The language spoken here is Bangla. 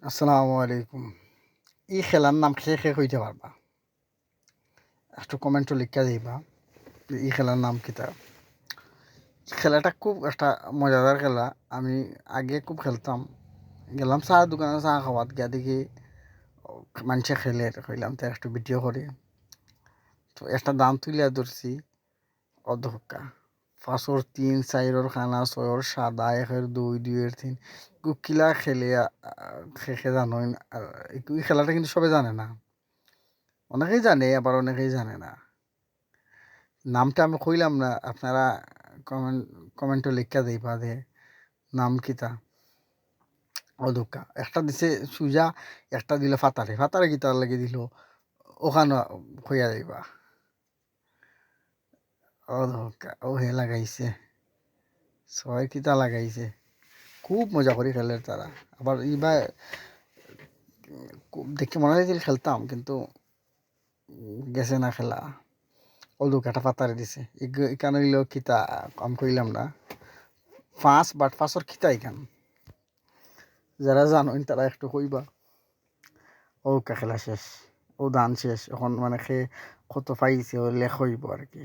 আসসালামু আলাইকুম। এই খেলার নাম খেয়ে খেয়ে কইতে পারবা? একটু কমেন্টও লিখা দিবা যে এই খেলার নাম কিতা। খেলাটা খুব একটা মজাদার খেলা। আমি আগে খুব খেলতাম। গেলাম চার দোকানে চা খাওয়াত গিয়া দেখি মানুষে খেলে, কইলাম তো একটু ভিডিও করি। তো একটা দাম তুলিয়া ধরছি অধকা ৫-র ৩, ৪-র খানা, ৬-র সাদা, ১-এর ২, ২-এর ৩ কিলা খেলে খেয়ে জানোই না। আর এই খেলাটা কিন্তু সবাই জানে না। অনেকেই জানে, আবার অনেকেই জানে না। নামটা আমি কইলাম না, আপনারা কমেন্ট কমেন্টে লিখা দিবা যে নাম কিতা। অধকা একটা দিছে সুজা, একটা দিল ফাতারে। ফাতারে কিতার লাগি দিল ওখানে কইয়া দিবা অধকা। ও হে লাগাইছে, ছয় কিতা লাগাইছে। খুব মজা করে খেলে তারা। আবার ইবা দেখে মনে হয়েছিল খেলতাম, কিন্তু গেছে না খেলা। অধকা একটা ফাতারে দিছে। এখানে হইল কিতা আমি কইলাম না। বাট ৫-র কিতা এখান। যারা জানোই তারা একটু কইবা। ও খেলা শেষ, ও দান শেষ। এখন মানে কত পাইছে ও লেখ হইব আর কি।